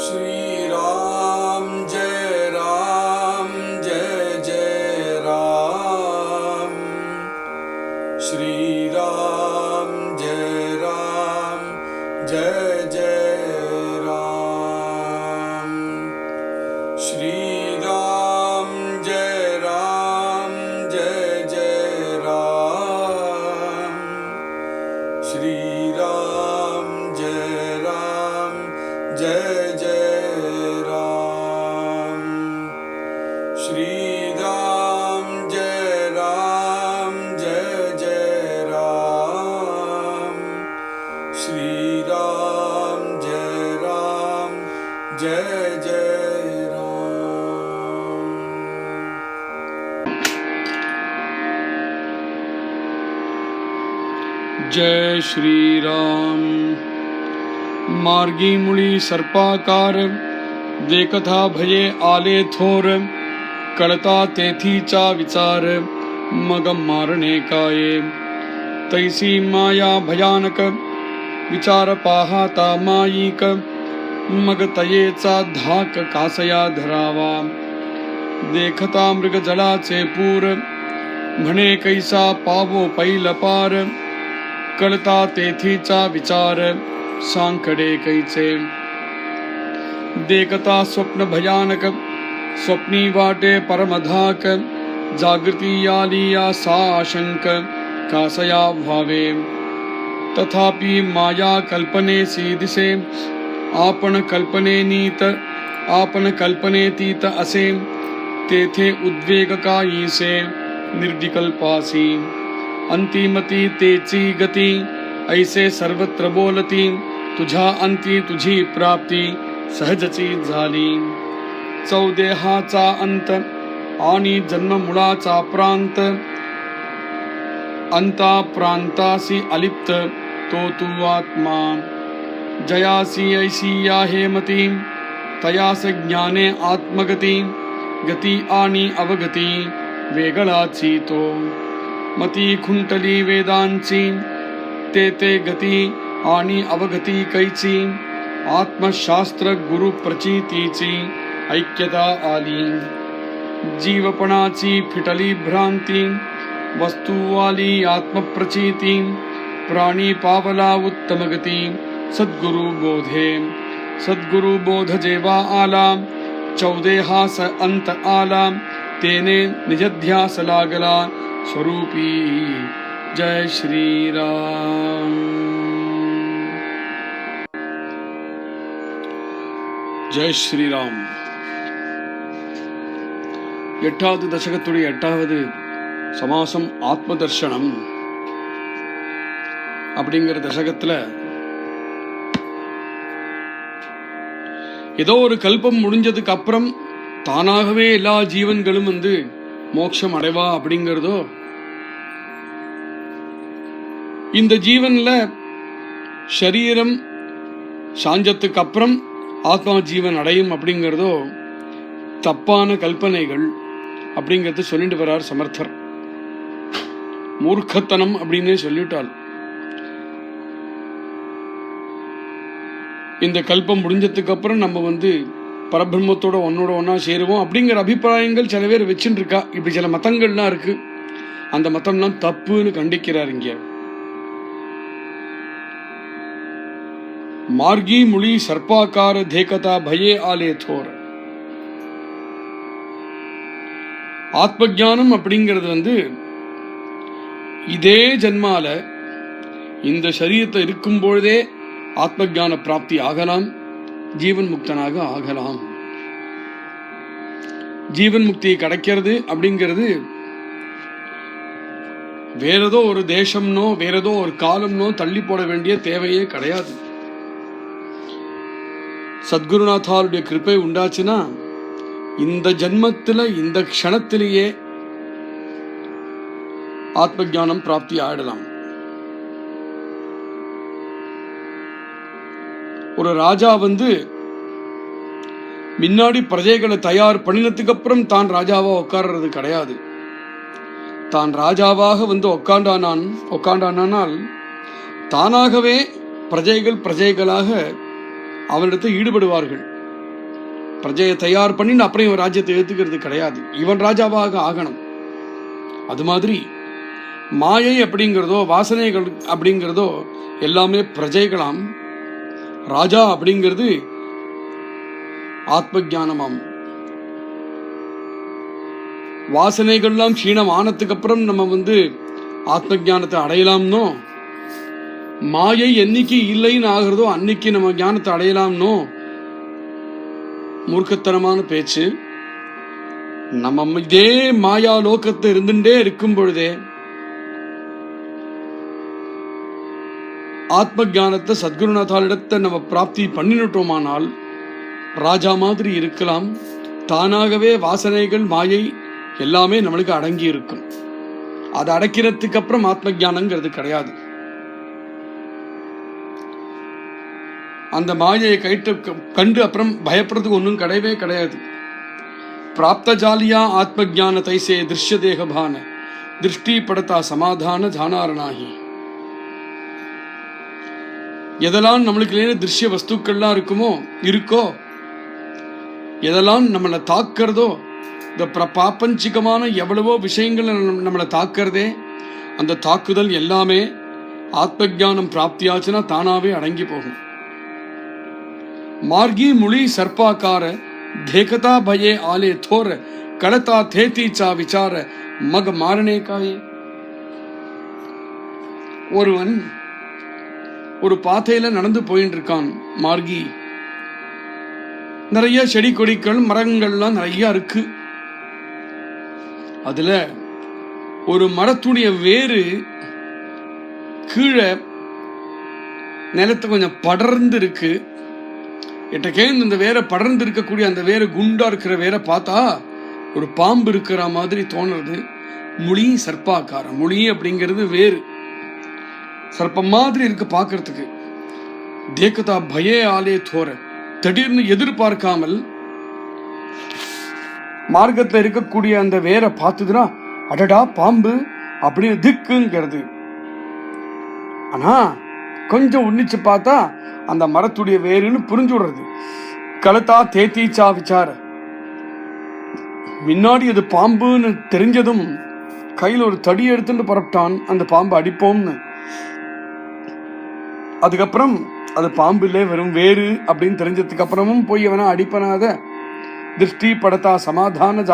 श्री राम जय जय राम। श्री राम जय जय राम। श्री राम जय जय राम। श्री राम जय जय राम। श्री राम जय जय राम। श्री राम जय जय राम। जय श्री राम। मार्गी मुळी सर्पाकार, देखता भये आले थोर, कळता तेथीचा विचार, मग मारणे काये। तैसी माया भयानक, विचार पाहता माईक, मग तयेचा धाक कासया धरावा। देखता मृग जलाचे पूर, म्हणे कैसा पावो पैल पार, कळता तेथीचा विचार, सांकडे कैचे। देखता स्वप्न भयानक, स्वप्नी वाटे परमधाक, जागृती आली असा आशंक, कासया व्हावे। तथापि माया कल्पनेसी दिसे, आपण कल्पनेतीत असे, तेथे उद्वेग कायीसे, निर्विकल्पासी। अंतिमती तेची गती, ऐसे सर्वत्र बोलती, तुझ्या अंती तुझी प्राप्ती, सहजची झाली। चौदेहाचा अंत आणि जन्म मुळाचा प्रांत, अंता प्रांतासी अलिप्त तो तू आत्मा। जयासी ऐसी आहे मती, तयास ज्ञाने आत्मगती, गती आणि अवगती वेगळाची तो। मती खुंटली वेदांची, ते गती आणि अवगती कैची, आत्मशास्त्र गुरु प्रचितीची ऐक्यता आली। जीवपणाची फिटली भ्रांती, वस्तू आली आत्मप्रचिती, प्राणी पावला उत्तम गती, सद्गुरु बोधे। सद्गुरु बोध जेव्हा आला, चौदेहास अंत आला, तेने निजध्यास लागला स्वरूपी। जय श्री राम। ஜெய் ஸ்ரீராம். 8வது தசகத்துடைய 8வது சமாசம் ஆத்ம தர்ஷனம் அப்படிங்கிற தசகத்துல ஏதோ ஒரு கல்பம் முடிஞ்சதுக்கு அப்புறம் தானாகவே எல்லா ஜீவன்களும் மோட்சம் அடைவா அப்படிங்கிறதோ, இந்த ஜீவன்ல ஷரீரம் சாஞ்சத்துக்கு அப்புறம் ஆத்மா ஜீவன் அடையும் அப்படிங்கிறதோ தப்பான கல்பனைகள் அப்படிங்கறத சொல்லிட்டு வர்றார் சமர்த்தர். மூர்க்கத்தனம் அப்படின்னு சொல்லிட்டால் இந்த கல்பம் முடிஞ்சதுக்கு அப்புறம் நம்ம பரபிரம்மத்தோட ஒன்னா சேருவோம் அப்படிங்கிற அபிப்பிராயங்கள் சில பேர் வச்சுட்டு இருக்கா. இப்படி சில மதங்கள்லாம் இருக்கு. அந்த மதம்லாம் தப்புன்னு கண்டிக்கிறார் இங்க. மார்கி முளி சர்ப்பாக்கார தேகதா பயே ஆலே தோர். ஆத்ம ஞானம் அப்படிங்கிறது இதே ஜன்மால இந்த சரீரத்தை இருக்கும் பொழுதே ஆத்ம ஞான பிராப்தி ஆகலாம், ஜீவன் முக்தனாக ஆகலாம். ஜீவன் முக்தி கிடைக்கிறது அப்படிங்கிறது வேறதோ ஒரு தேசம்னோ வேறதோ ஒரு காலம்னோ தள்ளி போட வேண்டிய தேவையே கிடையாது. சத்குருநாத்தாருடைய கிருபை உண்டாச்சுன்னா இந்த ஜன்மத்துல இந்த க்ஷணத்திலேயே ஆத்ம ஞானம் பிராப்தி ஆயிடலாம். ஒரு ராஜா முன்னாடி பிரஜைகளை தயார் பண்ணினதுக்கு அப்புறம் தான் ராஜாவா உட்கார்றது கிடையாது. தான் ராஜாவாக உட்காண்டானால் தானாகவே பிரஜைகளாக அவனிடத்தில் ஈடுபடுவார்கள். பிரஜையை தயார் பண்ணி அப்புறம் இவன் ராஜ்யத்தை ஏத்துக்கிறது கிடையாது. இவன் ராஜாவாக ஆகணும். அது மாதிரி மாயை அப்படிங்கிறதோ வாசனைகள் அப்படிங்கிறதோ எல்லாமே பிரஜைகளாம். ராஜா அப்படிங்கிறது ஆத்ம ஞானமாம். வாசனைகள்லாம் க்ஷீணம் ஆனதுக்கு அப்புறம் நம்ம ஆத்ம ஞானத்தை அடையலாம்னோ, மாயை என்னைக்கு இல்லைன்னு ஆகிறதோ அன்னைக்கு நம்ம ஞானத்தை அடையலாம்னோ மூர்க்கத்தனமான பேச்சு. நம்ம இதே மாயா லோகத்தை இருந்துட்டே இருக்கும் பொழுதே ஆத்ம ஞானத்தை சத்குருநாதாலிடத்தை நம்ம பிராப்தி பண்ணினட்டோமானால் ராஜா மாதிரி இருக்கலாம். தானாகவே வாசனைகள் மாயை எல்லாமே நம்மளுக்கு அடங்கி இருக்கும். அதை அடக்கிறதுக்கு அப்புறம் ஆத்ம ஞானங்கிறது கிடையாது. அந்த மாயையை கண்டு அப்புறம் பயப்படுறதுக்கு ஒன்றும் கிடையவே கிடையாது. பிராப்த ஜாலியா ஆத்ம ஜான தைசே திருஷ்ய தேகபான திருஷ்டி படத்தா சமாதான ஜானாரணாகி. எதெல்லாம் நம்மளுக்கு திருஷ்ய வஸ்துக்கள்லாம் இருக்கோ, எதெல்லாம் நம்மளை தாக்குறதோ, இந்த பாப்பஞ்சிகமான எவ்வளவோ விஷயங்கள் நம்மளை தாக்குறதே, அந்த தாக்குதல் எல்லாமே ஆத்ம ஜானம் பிராப்தியாச்சுன்னா தானாவே அடங்கி போகும். மார்கி முளி சர்ப்பாக்கார தேகதா பயே ஆலே தோர கலதா தேதி சா விசார மக மாரணே காயே. ஒருவன் ஒரு பாதையில நடந்து போயிட்டு இருக்கான். மார்கி நிறைய செடி கொடிகள் மரங்கள்லாம் நிறைய இருக்கு. அதுல ஒரு மரத்துடைய வேறு கீழே நிலத்தை கொஞ்சம் படர்ந்து இருக்கு. எட்டக்கேந்து இந்த வேற படர்ந்து இருக்கக்கூடிய அந்த வேற குண்டா இருக்கிற வேற பார்த்தா ஒரு பாம்பு இருக்கிற மாதிரி தோணுறது. முளி சர்ப்பாக்காரம். முளி அப்படிங்கிறது வேறு சர்ப்பம் மாதிரி இருக்கு பார்க்கறதுக்கு. தேக்கதா பயே ஆலே தோர, திடீர்னு எதிர்பார்க்காமல் மார்க்கத்துல இருக்கக்கூடிய அந்த வேற பார்த்துதுன்னா அடடா பாம்பு அப்படின்னு திக்குங்கிறது. ஆனா கொஞ்சம் உன்னிச்சு பார்த்தா அந்த மரத்துடைய வேறுன்னு புரிஞ்சு விடுறது. கலத்தா தேத்தீச்சா விசார. முன்னாடி அது பாம்புன்னு தெரிஞ்சதும் கையில் ஒரு தடி எடுத்துட்டு புறப்பட்டான் அந்த பாம்பு அடிப்போம்னு. அதுக்கப்புறம் அது பாம்பு இல்லை வெறும் வேறு அப்படின்னு தெரிஞ்சதுக்கு அப்புறமும் போய் அவனா அடிப்பனாத திருஷ்டி படத்தா சமாதான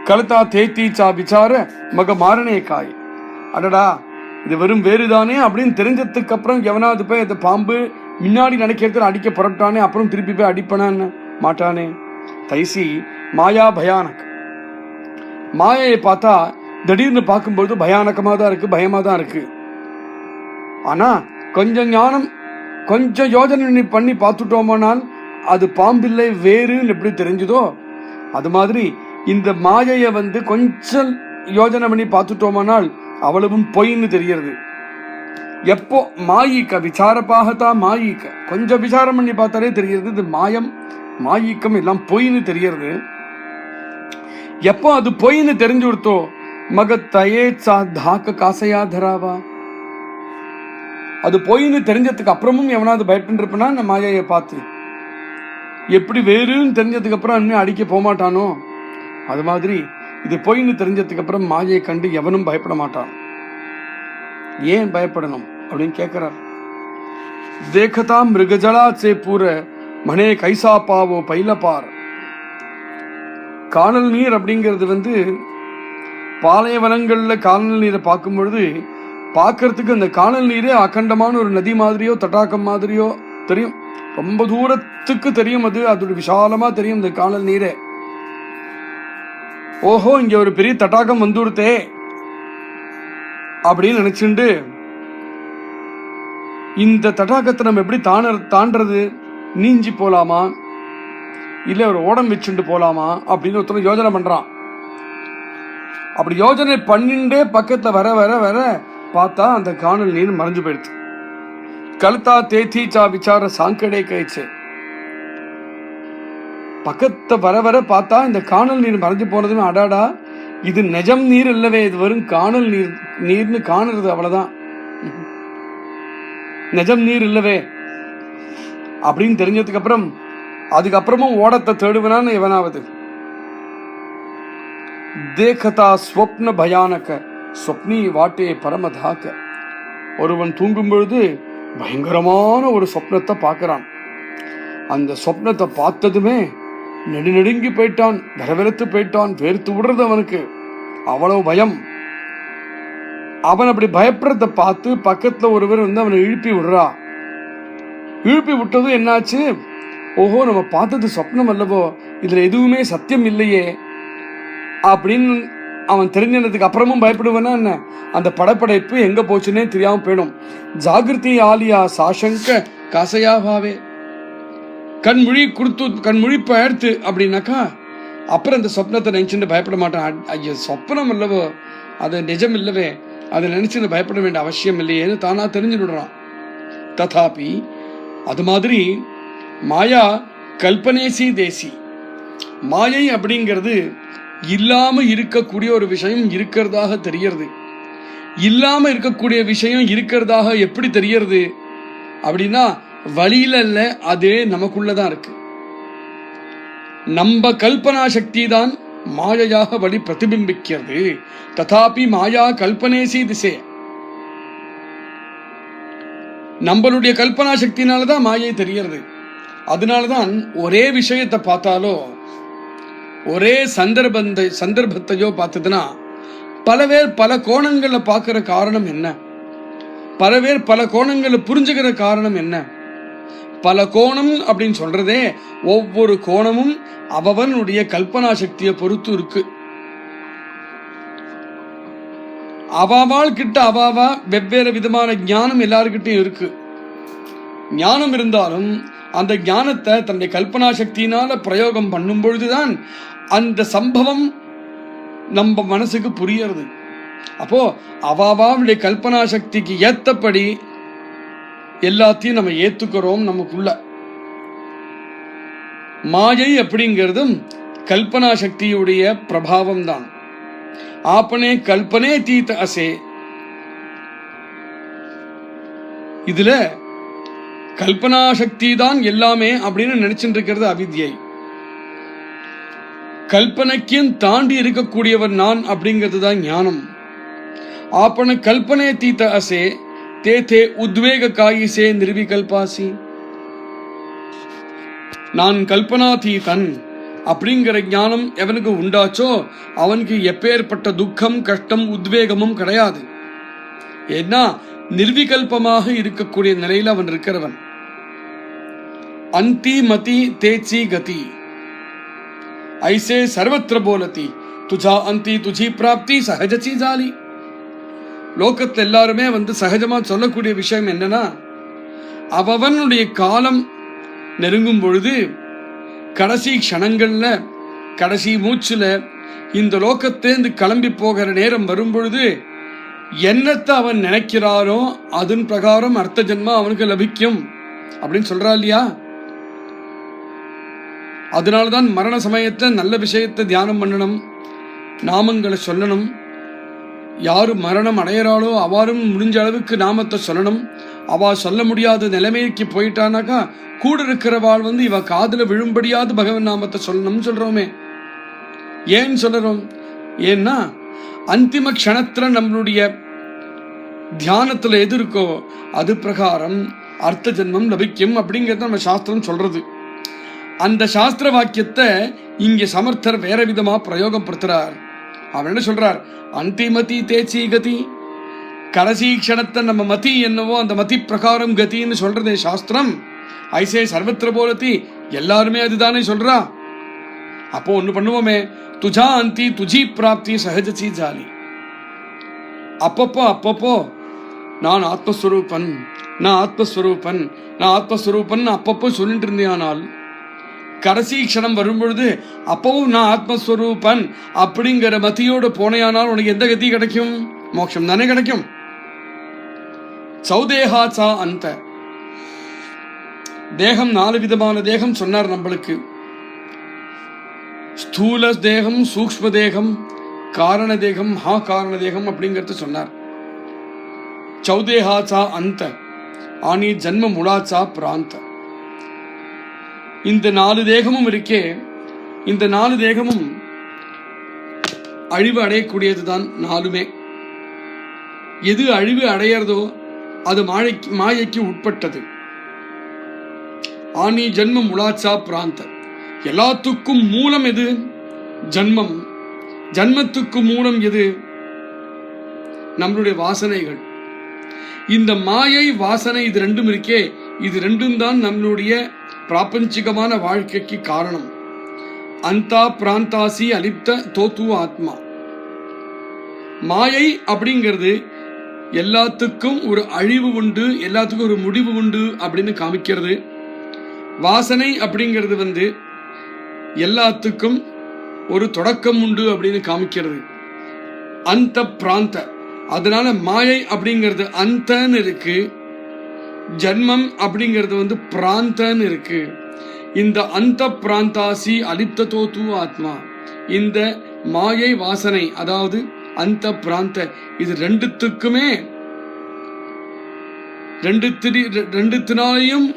கலத்தா தேத்தீச்சா விசார மக மாரணே காய். அடடா இது வெறும் வேறுதானே அப்படின்னு தெரிஞ்சதுக்கு அப்புறம் எவனாவது போய் அந்த பாம்பு முன்னாடி நினைக்கிறது அடிக்க புறப்பட்டானே, அப்புறம் திருப்பி போய் அடிப்பனான்னு மாட்டானே. தைசி மாயா பயானக். மாயையை பார்த்தா திடீர்னு பார்க்கும்பொழுது பயானகமா தான் இருக்கு, பயமா தான் இருக்கு. ஆனா கொஞ்சம் ஞானம் கொஞ்சம் யோஜனை பண்ணி பார்த்துட்டோமானால் அது பாம்பில்லை வேறுன்னு எப்படி தெரிஞ்சுதோ அது மாதிரி இந்த மாயையை கொஞ்சம் யோஜனை பண்ணி பார்த்துட்டோமானால் அவ்வளவும் பொய்ன்னு தெரியறது. எப்போ மாயிக்க விசாரப்பாகத்தா மாயிக்க கொஞ்சம் விசாரம் பண்ணி பார்த்தாலே தெரியறது இது மாயம் மாயிக்கம் எல்லாம் பொய்ன்னு தெரியறது. எப்போ அது பொய்ன்னு தெரிஞ்சு கொடுத்தோ மகத்தயே தாக்க காசையா தராவா. அது பொய்ன்னு தெரிஞ்சதுக்கு அப்புறமும் எவனாவது பயப்பட்டு இருப்பனா இந்த மாயையை பார்த்து எப்படி வேறுன்னு தெரிஞ்சதுக்கு அப்புறம் இன்னும் அடிக்க போகமாட்டானோ அது மாதிரி இது பொய்ன்னு தெரிஞ்சதுக்கு அப்புறம் மாயை கண்டு எவனும் பயப்பட மாட்டான். ஏன் பயப்படணும் அப்படின்னு கேட்கிறார். தேகதா மிருகஜலா சே பூர மனே கைசா பாவோ பைலபார். காணல் நீர் அப்படிங்கிறது பாலைவனங்கள்ல காணல் நீரை பார்க்கும் பொழுது பார்க்கறதுக்கு அந்த காணல் நீரே அகண்டமான ஒரு நதி மாதிரியோ தடாகம் மாதிரியோ தெரியும். ரொம்ப தூரத்துக்கு தெரியும். அதோட விசாலமா தெரியும் இந்த காணல் நீரே. ஓஹோ இங்க ஒரு பெரிய தடாகம் வந்துடுத்தே அப்படின்னு நினைச்சுண்டு இந்த தடாகத்தை நம்ம எப்படி தாண்டறது, நீஞ்சி போலாமா இல்ல ஒரு ஓடம் வச்சுட்டு போலாமா அப்படின்னு ஒருத்தர் யோஜனை பண்றான். அப்படி யோஜனை பண்ணிண்டே பக்கத்துல வர வர வர பார்த்தா அந்த காணல் நீர் மறைஞ்சு போயிடுச்சு. கலத்தா தேத்தீச்சா விசார சாங்கடே கழிச்சு. பக்கத்தை வர வர பார்த்தா இந்த காணல் நீர் மறைஞ்சு போனதுமே அடாடா இது நிஜம் நீர் இல்லவே, இது வரும் காணல் நீர்னு காணுறது அவ்வளவுதான், நிஜம் நீர் இல்லவே அப்படின்னு தெரிஞ்சதுக்கு அப்புறம் அதுக்கப்புறமும் ஓடத்தை தேடுவனான்னு எவனாவது. தேகதா ஸ்வப்ன பயானக ஸ்வப்னி வாட்டே பரமதாக்க. ஒருவன் தூங்கும் பொழுது பயங்கரமான ஒரு சொப்னத்தை பார்க்கிறான். அந்த சொப்னத்தை பார்த்ததுமே நெடுநெடுங்கி போயிட்டான், விரவிரத்து போயிட்டான், வேர்த்து விடுறது அவனுக்கு, அவ்வளவு பயம். அவன் அப்படி பயப்படுறத பார்த்து பக்கத்துல ஒருவர் வந்து அவனை இழுப்பி விடுறா. இழுப்பி விட்டதும் என்னாச்சு, ஓஹோ நம்ம பார்த்தது சொப்னம் அல்லவோ, இதுல எதுவுமே சத்தியம் இல்லையே அப்படின்னு அவன் தெரிஞ்சதுக்கு அப்புறமும் பயப்படுவானா என்ன? அந்த படப்படைப்பு எங்க போச்சுன்னே தெரியாம போயிடும். ஜாகிருதி ஆலியா சாசங்க காசையாவே. கண்மொழி கொடுத்து கண்மொழிப்ப எடுத்து அப்படின்னாக்கா அப்புறம் அந்த சொப்னத்தை நினைச்சுட்டு பயப்பட மாட்டான். ஐயோ சொப்னம் இல்லவோ, அது நிஜம் இல்லவே, அதை நினைச்சுட்டு பயப்பட வேண்டிய அவசியம் இல்லையேன்னு தானா தெரிஞ்சு விடுறான். ததாபி அது மாதிரி மாயா கல்பனேசி தேசி. மாயை அப்படிங்கிறது இல்லாம இருக்கக்கூடிய ஒரு விஷயம் இருக்கிறதாக தெரியறது. இல்லாம இருக்கக்கூடிய விஷயம் இருக்கிறதாக எப்படி தெரியறது அப்படின்னா வழியில இல்ல, அது நமக்குள்ளதான் இருக்கு. நம்ம கல்பனா சக்தி தான் மாயையாக வழி பிரதிபிம்பிக்கிறது. ததாபி மாயா கல்பனேசி திசை. நம்மளுடைய கல்பனா சக்தினாலதான் மாயை தெரியறது. அதனாலதான் ஒரே விஷயத்தை பார்த்தாலோ ஒரே சந்தர்ப்பத்தையோ பார்த்ததுன்னா பல பேர் பல கோணங்களை பார்க்கிற காரணம் என்ன? பல பேர் பல கோணங்களை புரிஞ்சுக்கிற காரணம் என்ன? பல கோணம் அப்படின்னு சொல்றதே ஒவ்வொரு கோணமும் அவனுடைய கல்பனா சக்தியை பொறுத்து இருக்கு. அவாவாள் கிட்ட அவாவா வெவ்வேறு விதமான ஞானம் எல்லாருக்கிட்டையும் இருக்கு. ஞானம் இருந்தாலும் அந்த ஞானத்தை தன்னுடைய கல்பனா சக்தியினால பிரயோகம் பண்ணும் பொழுதுதான் அந்த சம்பவம் நம்ம மனசுக்கு புரியறது. அப்போ அவாவாவுடைய கல்பனா சக்திக்கு ஏத்தபடி எல்லாத்தையும் நம்ம ஏத்துக்கிறோம். நமக்குள்ள மாயை அப்படிங்கிறதும் கல்பனா சக்தியுடைய பிரபாவம் தான். ஆப்பனே கல்பனே தீத அசே. இதுல கல்பனா சக்தி தான் எல்லாமே அப்படின்னு நினைச்சுட்டு இருக்கிறது அவித்யை. கல்பனைக்கும் தாண்டி இருக்கக்கூடியவர் நான் அப்படிங்கிறது தான் ஞானம். ஆப்பன கல்பனே தீத அசே தே தே உத்வேக காயிசே நிர்விகல்பாசி. நான் கல்பனாதீதன் அப்படிங்கிற ஞானம் எவனுக்கு உண்டாச்சோ அவனுக்கு எப்பேற்பட்ட துக்கம் கஷ்டம் உத்வேகமும் கிடையாது. ஏன்னா நிர்விகல்பமாக இருக்கக்கூடிய நிலையில் அவன் இருக்கிறவன். அந்தி மதி தேச்சி கதி ஐசே சர்வத்திர போலதி துஜா அந்தி துஜி பிராப்தி சகஜச்சி ஜாலி. லோகத்தில் எல்லாருமே வந்து சகஜமா சொல்லக்கூடிய விஷயம் என்னன்னா, அவனுடைய காலம் நெருங்கும் பொழுது கடைசி க்ஷணங்கள்ல கடைசி மூச்சுல இந்த லோகத்தேந்து கிளம்பி போகிற நேரம் வரும் பொழுது என்னத்தை அவன் நினைக்கிறாரோ அதன் பிரகாரம் அர்த்த ஜென்மா அவனுக்கு லபிக்கும் அப்படின்னு சொல்றா இல்லையா? அதனால்தான் மரண சமயத்துல நல்ல விஷயத்தை தியானம் பண்ணணும், நாமங்களை சொல்லணும். யாரு மரணம் அடையிறாளோ அவாரும் முடிஞ்ச அளவுக்கு நாமத்தை சொல்லணும். அவ சொல்ல முடியாத நிலைமைக்கு போயிட்டானாக்கா கூட இருக்கிறவாள் வந்து இவ காதுல விழும்படியாத பகவன் நாமத்தை சொல்லணும்னு சொல்றோமே. ஏன் சொல்றோம்? ஏன்னா அந்திம க்ஷணத்துல நம்மளுடைய தியானத்துல எது இருக்கோ அது பிரகாரம் அர்த்த ஜென்மம் லபிக்கும் அப்படிங்கிறத நம்ம சாஸ்திரம் சொல்றது. அந்த சாஸ்திர வாக்கியத்தை இங்க சமர்த்தர் வேற விதமா பிரயோகம் படுத்துறார். அவர் என்ன சொல்றார்? அந்திமதி தேச்சி கதி. கடைசி க்ஷணத்தை நம்ம மதி என்னவோ அந்த மதி பிரகாரம் கதின்னு சொல்றதே சாஸ்திரம். ஐசே சர்வத்திர போலத்தி, எல்லாருமே அதுதானே சொல்றா. அப்போ ஒண்ணு பண்ணுவோமே, துஜா அந்தி துஜி பிராப்தி சகஜச்சி ஜாலி. அப்பப்போ நான் ஆத்மஸ்வரூபன், நான் ஆத்மஸ்வரூபன், நான் ஆத்மஸ்வரூபன் அப்பப்போ சொல்லிட்டு இருந்தேனால் கடைசி க்ஷணம் வரும்பொழுது அப்பவும் நான் ஆத்மஸ்வரூபன் அப்படிங்கிற மத்தியோடு போனையானால் உனக்கு எந்த கதி கிடைக்கும்? மோட்சம் தானே கிடைக்கும். சௌதேஹாச்சா அந்த தேகம் 4 விதமான தேகம் சொன்னார் நம்மளுக்கு. ஸ்தூல தேகம், சூக்ஷ்ம தேகம், காரண தேகம், காரண தேகம் அப்படிங்கறது சொன்னார். சௌதேஹாச்சா அந்த ஆனி ஜன்ம முலாச்சா பிராந்த. இந்த 4 தேகமும் இருக்கே, இந்த 4 தேகமும் அழிவு அடையக்கூடியதுதான். 4மே எது அழிவு அடையறதோ அது மாயைக்கு உட்பட்டது. ஆனி ஜன்மம் உலாச்சா பிராந்த. எல்லாத்துக்கும் மூலம் எது? ஜன்மம். ஜன்மத்துக்கு மூலம் எது? நம்மளுடைய வாசனைகள். இந்த மாயை வாசனை இது ரெண்டும் இருக்கே, இது ரெண்டும் தான் நம்மளுடைய பிராபஞ்சிகமான வாழ்க்கைக்கு காரணம். அந்தா பிராந்தாசி அலிப்த தோத்து ஆத்மா. மாயை அப்படிங்கிறது எல்லாத்துக்கும் ஒரு அழிவு உண்டு, எல்லாத்துக்கும் ஒரு முடிவு உண்டு அப்படின்னு காமிக்கிறது. வாசனை அப்படிங்கிறது எல்லாத்துக்கும் ஒரு தொடக்கம் உண்டு அப்படின்னு காமிக்கிறது. அந்த பிராந்த, அதனால மாயை அப்படிங்கிறது அந்தன்னு இருக்கு, ஜன்மம் அப்படிங்கிறது பிராந்தன்னு இருக்கு. இந்த அந்த பிராந்தாசி அலிப்த தோத்து ஆத்மா, இந்த மாயை வாசனை அதாவது அந்த பிராந்த, இது ரெண்டுத்துக்குமே ரெண்டுத்தினாலையும்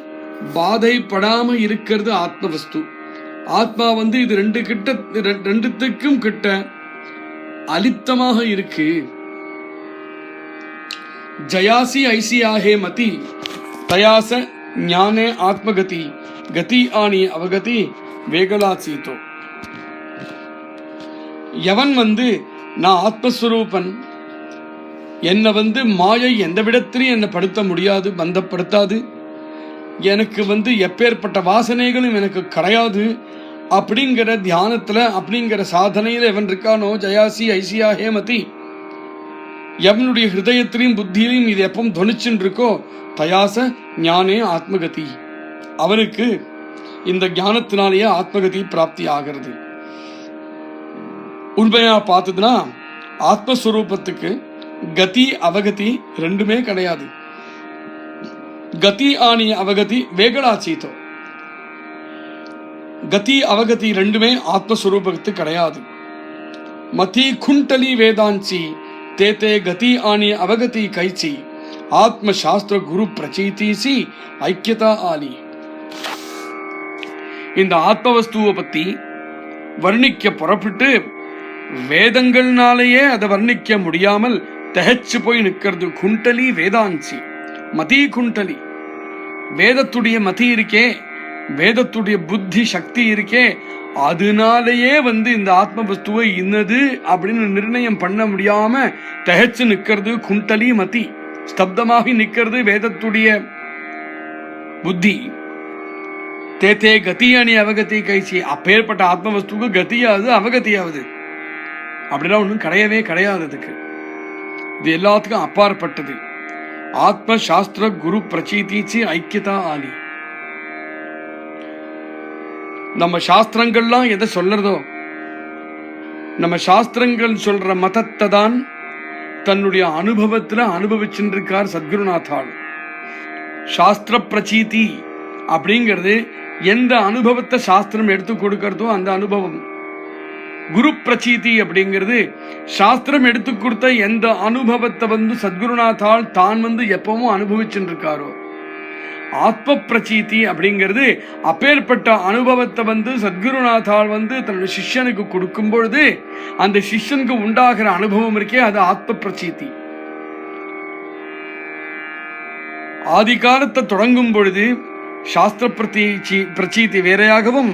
பாதைப்படாம இருக்கிறது ஆத்ம வஸ்து. ஆத்மா இது ரெண்டுத்துக்கும் கிட்ட அலிப்தமாக இருக்கு. ஜயாசி ஐசியாஹே மதி தயாச ஞானே ஆத்மகதி கதி ஆணி அவகதி வேகலாசீதோ. எவன் நான் ஆத்மஸ்வரூபன், என்னை மாயை எந்த விடத்திலையும் என்னை படுத்த முடியாது, பந்தப்படுத்தாது, எனக்கு எப்பேற்பட்ட வாசனைகளும் எனக்கு கிடையாது அப்படிங்கிற தியானத்துல அப்படிங்கிற சாதனையில எவன் இருக்கானோ, ஜயாசி ஐசியா ஹேமதி, எவனுடைய ஹிருதயத்திலையும் புத்தியிலையும் இது எப்பவும் துணிச்சுன்னு இருக்கோ, தயாச ஞானே ஆத்மகதி, அவனுக்கு இந்த ஞானத்தினாலேயே ஆத்மகதி பிராப்தி ஆகிறது. உண்மையா பார்த்ததுன்னா ஆத்மஸ்வரூபத்துக்கு கதி அவகதி ரெண்டுமே கிடையாது. கதி ஆணி அவகதி வேகலாச்சீதோ. கதி அவகதி ரெண்டுமே ஆத்மஸ்வரூபத்துக்கு கிடையாது. மதி குண்டலி வேதாஞ்சி தேதே கதி ஆணி அவகதி கைச்சி ஆத்ம சாஸ்திர குரு பிரச்சீதிசி ஐக்கியதா ஆலி. இந்த ஆத்மவஸ்துவை பத்தி வர்ணிக்க புறப்பட்டு வேதங்கள்னாலேயே அதை வர்ணிக்க முடியாமல் தகச்சு போய் நிற்கிறது குண்டலி வேதாஞ்சி. மதி குண்டலி, வேதத்துடைய மதி இருக்கே, வேதத்துடைய புத்தி சக்தி இருக்கே, அதனாலேயே இந்த ஆத்ம வஸ்துவை இன்னது அப்படின்னு நிர்ணயம் பண்ண முடியாம தகச்சு நிற்கிறது குண்டலி மதி. ஸ்தப்தமாகி நிற்கிறது வேதத்துடைய புத்தி. தேத்தே கதி அணி அவகதி கைச்சி. அப்பேற்பட்ட ஆத்ம வஸ்துக்கு கதியாவது அவகதியாவது அப்படிலாம் ஒன்றும் கிடையவே கிடையாது. அதுக்கு இது எல்லாத்துக்கும் அப்பாற்பட்டது. ஆத்ம சாஸ்திர குரு பிரச்சீதிச்சு ஐக்கியதா ஆலி. நம்ம சாஸ்திரங்கள்லாம் எதை சொல்றதோ, நம்ம சாஸ்திரங்கள் சொல்ற மதத்தை தான் தன்னுடைய அனுபவத்துல அனுபவிச்சுருக்கார் சத்குருநாத்தாள். சாஸ்திர பிரச்சீதி அப்படிங்கிறது எந்த அனுபவத்தை சாஸ்திரம் எடுத்து கொடுக்கறதோ அந்த அனுபவம். குரு பிரச்சீதி அப்படிங்கிறது சாஸ்திரம் எடுத்து கொடுத்த எந்த அனுபவத்தை சத்குருநாத்தால் தான் எப்பவும் அனுபவிச்சுருக்காரோ. ஆத்ம பிரச்சீதி அப்படிங்கிறது அப்பேற்பட்ட அனுபவத்தை சத்குருநாத்தால் தன்னுடைய சிஷ்யனுக்கு கொடுக்கும் பொழுது அந்த சிஷ்யனுக்கு உண்டாகிற அனுபவம் இருக்கே, அது ஆத்ம பிரச்சீதி. ஆதி காலத்தை தொடங்கும் பொழுது சாஸ்திர பிரச்சீதி வேறையாகவும்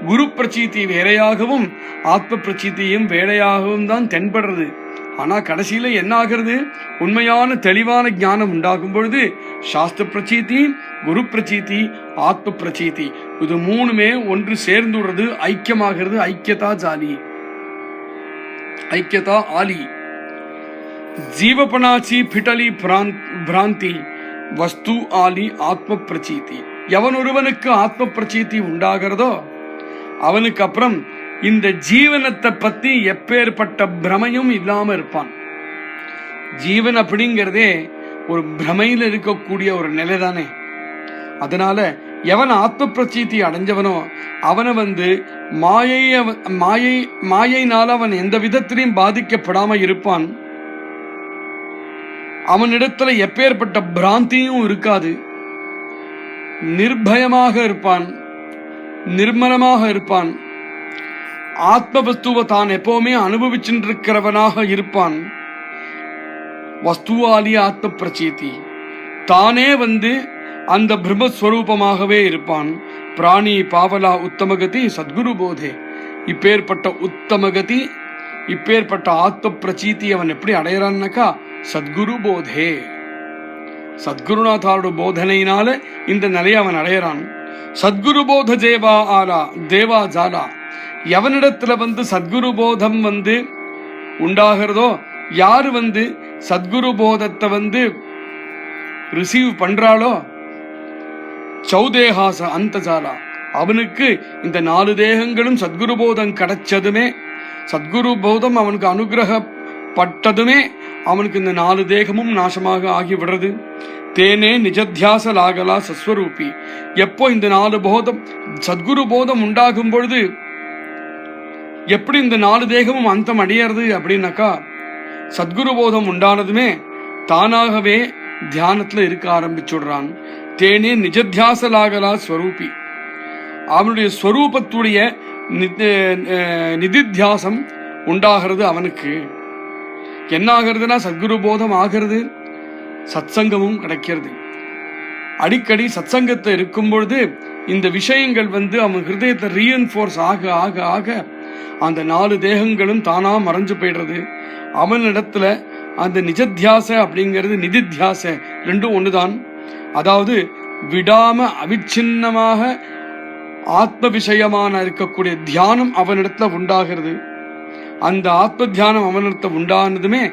குரு பிரச்சீதி வேறையாகவும் ஆத்ம பிரச்சீதியும் வேறையாகவும் தான் தென்படுறது. ஆனா கடைசியில என்ன ஆகிறது? உண்மையான தெளிவான ஞானம் உண்டாகும் பொழுது சாஸ்திர பிரச்சீதி, குரு பிரச்சீதி, ஆத்ம பிரச்சீதி இது மூணுமே ஒன்று சேர்ந்துடுறது, ஐக்கியமாகிறது. ஐக்கியதா ஜாலி, ஐக்கியதா ஆலி. ஜீவபனாச்சி பிட்டலி பிராந்தி வஸ்து ஆலி ஆத்ம பிரச்சீதி. எவன் ஒருவனுக்கு ஆத்ம பிரச்சீதி உண்டாகிறதோ அவனுக்கு அப்புறம் இந்த ஜீவனத்தை பத்தி எப்பேற்பட்ட பிரமையும் இல்லாம இருப்பான். ஜீவன் அப்படிங்கிறதே ஒரு பிரமையில் இருக்கக்கூடிய ஒரு நிலை தானே. அதனால எவன் ஆத்ம பிரச்சீதி அடைஞ்சவனோ அவனை மாயையினால அவன் எந்த விதத்திலையும் பாதிக்கப்படாம இருப்பான். அவனிடத்துல எப்பேற்பட்ட பிராந்தியும் இருக்காது, நிர்பயமாக இருப்பான். நிர்மலமாக இருப்பான். ஆத்ம வஸ்துவை தான் எப்பவுமே அனுபவிச்சுட்டு இருக்கிறவனாக இருப்பான். வஸ்துவாலி ஆத்ம பிரச்சீதி, தானே அந்த பிரம்மஸ்வரூபமாகவே இருப்பான். பிராணி பாவலா உத்தமகதி சத்குரு போதே, இப்பேற்பட்ட உத்தமகதி, இப்பேற்பட்ட ஆத்ம பிரச்சீதி அவன் எப்படி அடையறான்னாக்கா சத்குரு போதே, சத்குருநாதாரோட போதனையினால இந்த நிலையை அவன் அடையறான். சத்குரு போத தேவா ஆலா தேவா ஜாலா, எவனிடத்துல சத்குரு போதம் உண்டாகிறதோ, யாரு சத்குரு போதத்தை ரிசீவ் பண்றாளோ, சௌதேகாச அந்த ஜாலா, அவனுக்கு இந்த 4 தேகங்களும் சத்குரு போதம் கிடைச்சதுமே, சத்குரு போதம் அவனுக்கு அனுகிரகப்பட்டதுமே அவனுக்கு இந்த 4 தேகமும் நாசமாக ஆகிவிடுறது. தேனே நிஜத்தியாச லாகலா சஸ்வரூபி, எப்போ இந்த 4 போதம் சத்குரு போதம் உண்டாகும் பொழுது எப்படி இந்த 4 தேகமும் அந்தம் அடையிறது அப்படின்னாக்கா, சத்குரு போதம் உண்டானதுமே தானாகவே தியானத்துல இருக்க ஆரம்பிச்சுடுறான். தேனே நிஜத்தியாசலாகலா ஸ்வரூபி, அவனுடைய ஸ்வரூபத்துடைய நிதித்தியாசம் உண்டாகிறது. அவனுக்கு என்ன ஆகிறதுனா சத்குரு போதம் ஆகிறது, சத்சங்கமும் கிடைக்கிறது. அடிக்கடி சத்சங்கத்தை இருக்கும் பொழுது இந்த விஷயங்கள் அவன் ஹிருதயத்தை ரீஎன்ஃபோர்ஸ் ஆக ஆக ஆக அந்த 4 தேகங்களும் தானா மறைஞ்சு போயிடுறது. அவனிடத்துல அந்த நிஜத்தியாச அப்படிங்கிறது நிதித்தியாச ரெண்டும் ஒண்ணுதான். அதாவது விடாம அவிச்சின்னமாக ஆத்ம விஷயமான இருக்கக்கூடிய தியானம் அவனிடத்துல உண்டாகிறது. அந்த ஆத்ம தியானம் அவனிடத்துல உண்டானதுமே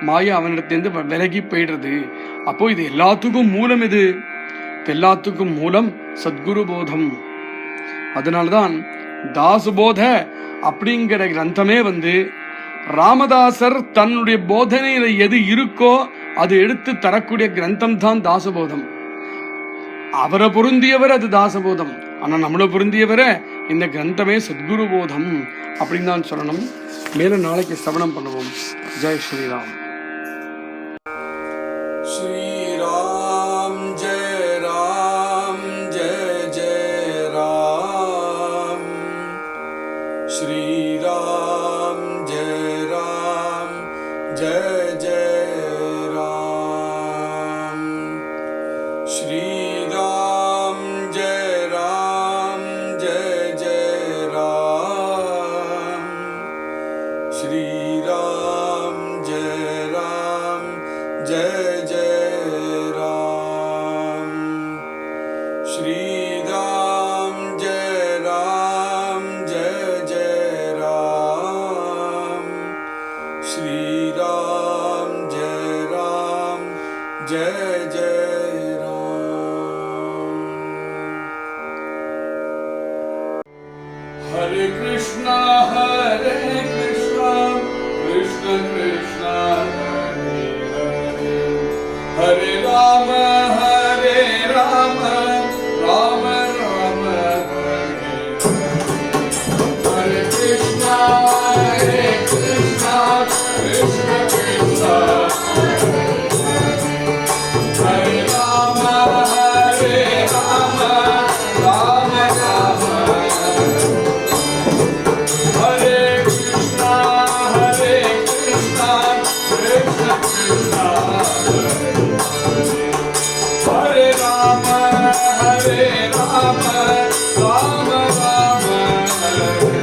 மாயா அவனிடத்திலிருந்து விலகி போயிடுறது. அப்போ இது எல்லாத்துக்கும் மூலம், இது எல்லாத்துக்கும் மூலம் சத்குரு போதம். அதனால்தான் தாசுபோத அப்படிங்கிற கிரந்தமே ராமதாசர் தன்னுடைய போதனையில எது இருக்கோ அது எடுத்து தரக்கூடிய கிரந்தம் தான் தாசபோதம். அவரை பொருந்தியவர் அது தாசபோதம். ஆனா நம்மளை பொருந்தியவரை இந்த கிரந்தமே சத்குரு போதம் அப்படின்னு தான் சொல்லணும். மேலும் நாளைக்கு ஸ்ரவணம் பண்ணுவோம். ஜெய் ஸ்ரீராம். ஸ்ரீராம் ஜெய ராம் ஜெய ஜெய ராம். ஸ்ரீராம் ஜெய ராம் ஜெய ஜெய ராம். ஸ்ரீராம் ஜெய ராம் ஜெய ஜெய ராம். ஸ்ரீராம் ஜெய ராம் ஜெய ஜெய ராம். ஸ்ரீராம் ஜெய ராம் ஜெய ஜெய ராம். ஸ்ரீராம் ஜெய ராம் ஜெய ஜெய ராம். ஹரே கிருஷ்ணா ஹரே கிருஷ்ணா கிருஷ்ண கிருஷ்ணா ஹரே ஹரே, ஹரே ராம ஹரே ராம ராம ராம ஹரே ஹரே. ஹரே கிருஷ்ணா ஹரே கிருஷ்ணா கிருஷ்ண கிருஷ்ணா ஹரே ஹரே, ஹரே ராம ஹரே ராம ராம ராம ஹரே. ஹரே கிருஷ்ணா ஹரே கிருஷ்ணா கிருஷ்ண கிருஷ்ணா ஹரே ஹரே, ஹரே ராம ஹரே ராம ராம ராம ஹரே